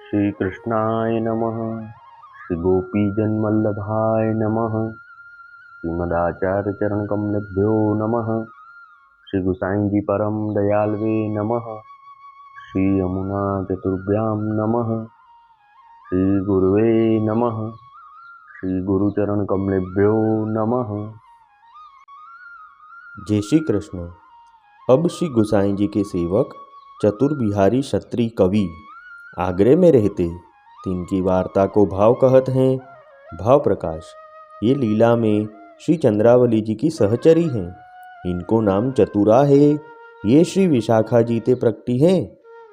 श्री कृष्णाय नमः। श्री गोपीजनवल्लभाय नमः। श्रीमदाचार्य चरण कमलेभ्यो नमः। श्री गुसाई जी परम दयालवे नमः। श्री यमुना चतुर्भ्यां नमः। श्री गुरुवे नमः। श्री गुरुचरण कमलेभ्यो नमः। जय श्री कृष्ण। अब श्री गुसाई जी के सेवक चतुर बिहारी क्षत्रिय कवि आगरे में रहते, तिनकी वार्ता को भाव कहत हैं। भाव प्रकाश। ये लीला में श्री चंद्रावली जी की सहचरी हैं। इनको नाम चतुरा है। ये श्री विशाखा जी ते प्रकटी हैं,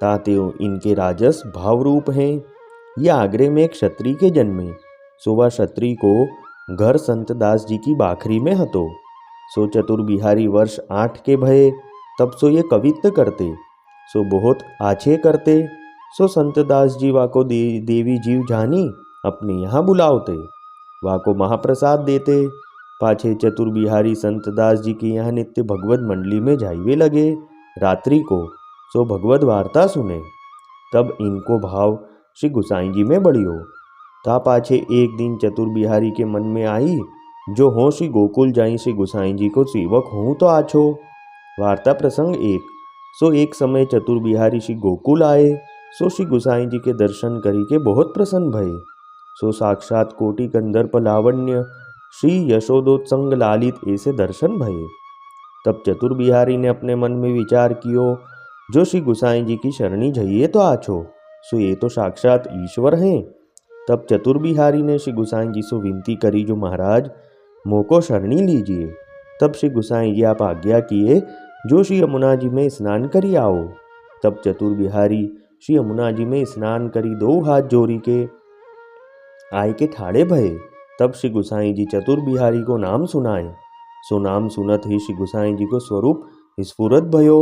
ताते इनके राजस भाव रूप हैं। ये आगरे में एक क्षत्रिय के जन्मे, सो वह क्षत्रिय को घर संत दास जी की बाखरी में हतो। सो चतुर बिहारी वर्ष 8 के भये, तब सो ये कवित्व करते, सो बहुत आछे करते। सो संत दास जी वाको देवी जीव जानी अपने यहाँ बुलावते, वाको महाप्रसाद देते। पाछे चतुर बिहारी संत दास जी के यहाँ नित्य भगवत मंडली में जाइवे लगे। रात्रि को सो भगवत वार्ता सुने। तब इनको भाव श्री गुसाई जी में बढ़ियो। ता पाछे एक दिन चतुर बिहारी के मन में आई, जो हो श्री गोकुल जाई श्री गुसाई जी को सेवक हूँ तो आछो। वार्ता प्रसंग 1। सो एक समय चतुर बिहारी श्री गोकुल आए। सो श्री गुसाई जी के दर्शन करी के बहुत प्रसन्न भये। सो साक्षात कोटि कंदर्प लावण्य श्री यशोदोत्संग लालित ऐसे दर्शन भये। तब चतुर बिहारी ने अपने मन में विचार कियो, जो श्री गुसाई जी की शरणी जइए तो आछो, सो ये तो साक्षात ईश्वर हैं। तब चतुर बिहारी ने श्री गुसाई जी से विनती करी, जो महाराज मोको शरणी लीजिए। तब श्री गुसाई जी आप आज्ञा किए, जो श्री यमुना जी में स्नान करी आओ। तब चतुर बिहारी श्री यमुना जी में स्नान करी 2 हाथ जोड़ी के आय के ठाड़े भये। तब श्री गुसाई जी चतुर बिहारी को नाम सुनाए। सो नाम सुनत ही श्री गुसाई जी को स्वरूप स्फुरत भयो।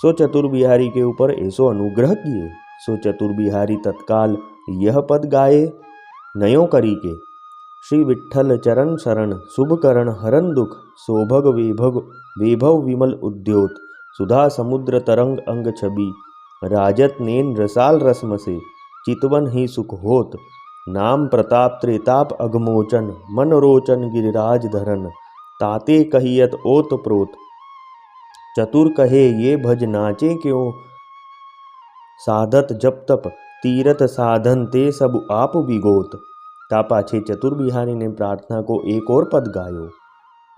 सो चतुर बिहारी के ऊपर ऐसो अनुग्रह किए। सो चतुर बिहारी तत्काल यह पद गाए, नयो करी के। श्री विठ्ठल चरण शरण शुभ करण हरन दुख, सौभग वैभव विमल उद्योत, सुधा समुद्र तरंग अंग छवि, राजत नेन रसाल रस्म से, चितवन ही सुख होत, नाम प्रताप त्रेताप अगमोचन, मन रोचन गिरिराज धरन, ताते कहियत ओत प्रोत, चतुर कहे ये भज नाचे क्यों, साधत जप तप तीरथ साधन ते सब आप विगोत। ता पाछे चतुर बिहारी ने प्रार्थना को एक और पद गायो,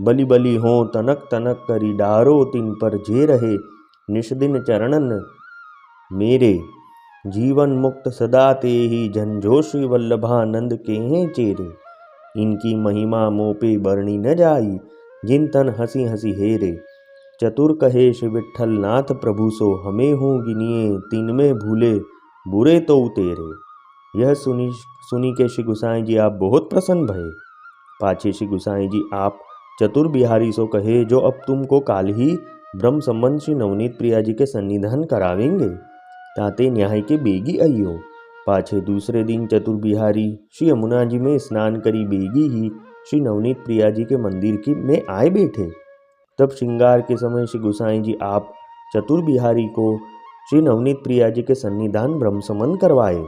बलि बलि हो तनक तनक करी डारो, तिन पर जे रहे निष्दिन चरणन मेरे, जीवन मुक्त सदा ते ही झंझो श्री वल्लभानंद के हैं चेरे, इनकी महिमा मोपे बरनी न जाई, जिन तन हंसी हंसी हेरे, चतुर कहे श्री विठ्ठल नाथ प्रभु सो, हमें हूँ गिनिए तीन में भूले, बुरे तो उतेरे। यह सुनी के श्री गुसाई जी आप बहुत प्रसन्न भये। पाछे श्री गुसाई जी आप चतुर बिहारी सो कहे, जो अब तुमको काल ही ब्रह्म संबंध श्री नवनीत प्रिया जी के सन्निधान करावेंगे, ताते न्याय के बेगी अइयो। पाछे दूसरे दिन चतुर बिहारी श्री यमुना जी में स्नान करी बेगी ही श्री नवनीत प्रिया जी के मंदिर में आए बैठे। तब श्रृंगार के समय श्री गुसाई जी आप चतुर बिहारी को श्री नवनीत प्रिया जी के सन्निधान ब्रह्म संबंध करवाए।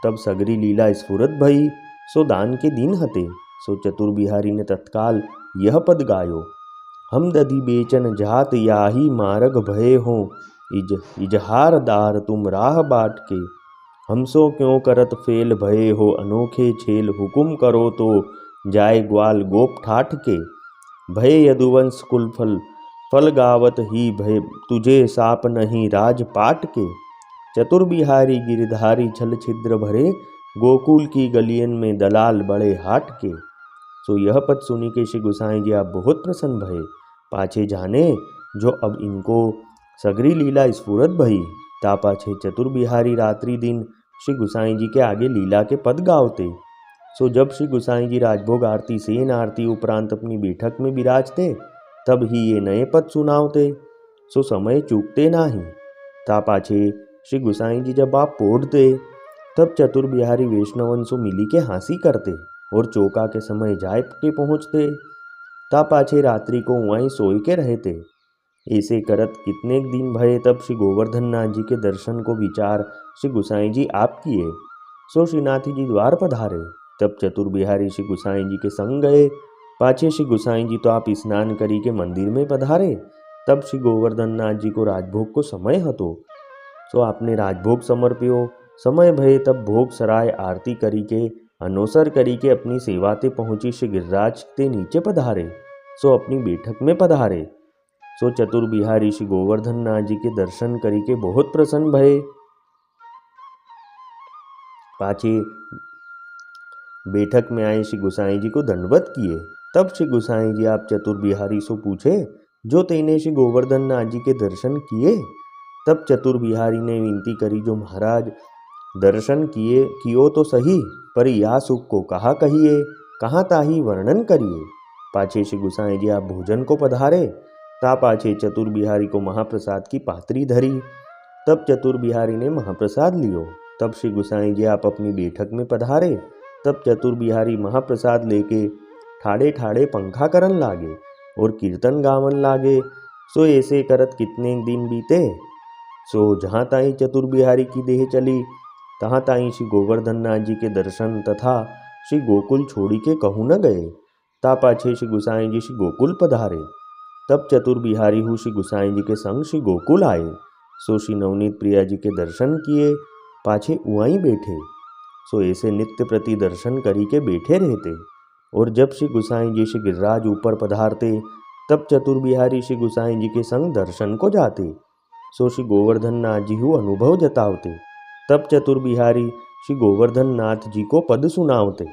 तब सगरी लीला स्फुरत भई। सो दान के दिन हते। सो चतुर बिहारी ने तत्काल यह पद गायो, हम दधि बेचन जात याही मार्ग भये हो, इजहार दार तुम राह बाट के, हमसो क्यों करत फेल भये हो अनोखे छेल, हुकुम करो तो जाए ग्वाल गोप ठाठ के, भय यदुवंश कुल फल गावत ही भय, तुझे साप नहीं राज पाट के, चतुर बिहारी गिरधारी छल छिद्र भरे, गोकुल की गलियन में दलाल बड़े हाट के। सो यह पद सुनी के श्री गुसाई जी आप बहुत प्रसन्न भये। पाछे जाने जो अब इनको सगरी लीला स्फुरत भई। ता पाछे चतुर बिहारी रात्रि दिन श्री गुसाई जी के आगे लीला के पद गावते। सो जब श्री गुसाई जी राजभोग आरती सेन आरती उपरांत अपनी बैठक में विराजते, तब ही ये नए पद सुनावते। सो समय चूकते नाही। ता पाछे श्री गुसाई जी जब आप पोढ़ते, तब चतुर बिहारी वैष्णवन सो मिली के हाँसी करते और चौका के समय जाय के पहुँचते। ता पाछे रात्रि को वहीं सोए के रहते। ऐसे करत कितने दिन भये। तब श्री गोवर्धन नाथ जी के दर्शन को विचार श्री गुसाई जी आप किए। सो श्रीनाथी जी द्वार पधारे। तब चतुर बिहारी श्री गुसाई जी के संग गए। पाछे श्री गुसाई जी तो आप स्नान करी के मंदिर में पधारे। तब श्री गोवर्धन नाथ जी को राजभोग को समय हतो, सो आपने राजभोग समर्प्यो। समय भये तब भोग सराय आरती करी के अनोसर करी के अपनी सेवा ते पहुंची श्री गिरिराज ते नीचे पधारे। सो अपनी बैठक में पधारे। सो चतुर बिहारी श्री गोवर्धन नाथ जी के दर्शन करी के बहुत प्रसन्न भये। पाछे बैठक में आए श्री गुसाई जी को दंडवत किए। तब श्री गुसाई जी आप चतुर बिहारी सो पूछे, जो तेने श्री गोवर्धन नाथ जी के दर्शन किए। तब चतुर बिहारी ने विनती करी, जो महाराज दर्शन किए कियो तो सही, पर या सुख को कहा कहिए, कहाँ ताही वर्णन करिए। पाछे श्री गुसाई जी आप भोजन को पधारे। ता पाछे चतुर बिहारी को महाप्रसाद की पात्री धरी। तब चतुर बिहारी ने महाप्रसाद लियो। तब श्री गुसाई जी आप अपनी बैठक में पधारे। तब चतुर बिहारी महाप्रसाद लेके ठाड़े ठाड़े पंखा करन लागे और कीर्तन गावन लागे। सो ऐसे करत कितने दिन बीते। सो जहाँ ताई चतुर बिहारी की देह चली, तहाँ ताई श्री गोवर्धन नाथ जी के दर्शन तथा श्री गोकुल छोड़ी के कहूँ न गए। ता पाछे श्री गुसाई जी श्री गोकुल पधारे। तब चतुर बिहारी हूँ श्री गुसाई जी के संग श्री गोकुल आए। सो श्री नवनीत प्रिया जी के दर्शन किए, पाछे उआई बैठे। सो ऐसे नित्य प्रति दर्शन करी के बैठे रहते। और जब श्री गुसाई जी श्री गिरिराज ऊपर पधारते, तब चतुर बिहारी श्री गुसाई जी के संग दर्शन को जाते। सो श्री गोवर्धन नाथ जी हु अनुभव जतावते। तब चतुर बिहारी श्री गोवर्धन नाथ जी को पद सुनावते।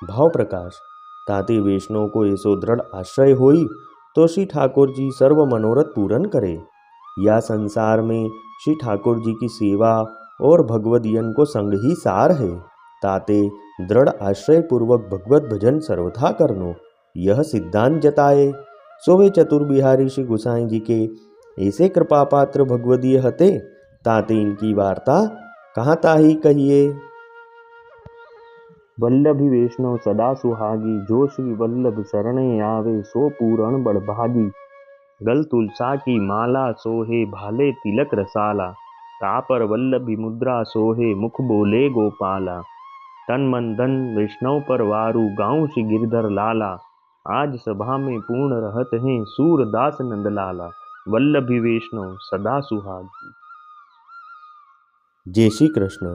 भाव प्रकाश। ताते वैष्णव को ऐसो दृढ़ आश्रय होई, तो श्री ठाकुर जी सर्व मनोरथ पूर्ण करे। या संसार में श्री ठाकुर जी की सेवा और भगवदियन को संग ही सार है। ताते दृढ़ आश्रय पूर्वक भगवत भजन सर्वथा करनो, यह सिद्धांत जताए। सो वे चतुर बिहारी श्री गुसाई जी के ऐसे कृपा पात्र भगवदीय हते, ताते इनकी वार्ता कहाँ ताही कहिए। वल्लभी वैष्णव सदा सुहागी, जो श्री वल्लभ शरणे आवे, सो पूरण बड़भागी। गल तुलसा की माला सोहे, भाले तिलक रसाला। तापर वल्लभी मुद्रा सोहे, मुख बोले गोपाला। तन मन धन वैष्णव पर वारू, गाँव श्री गिरधर लाला। आज सभा में पूर्ण रहत हैं, सूरदास नंदलाला। वल्लभी वैष्णव सदा सुहागी। जय श्री कृष्ण।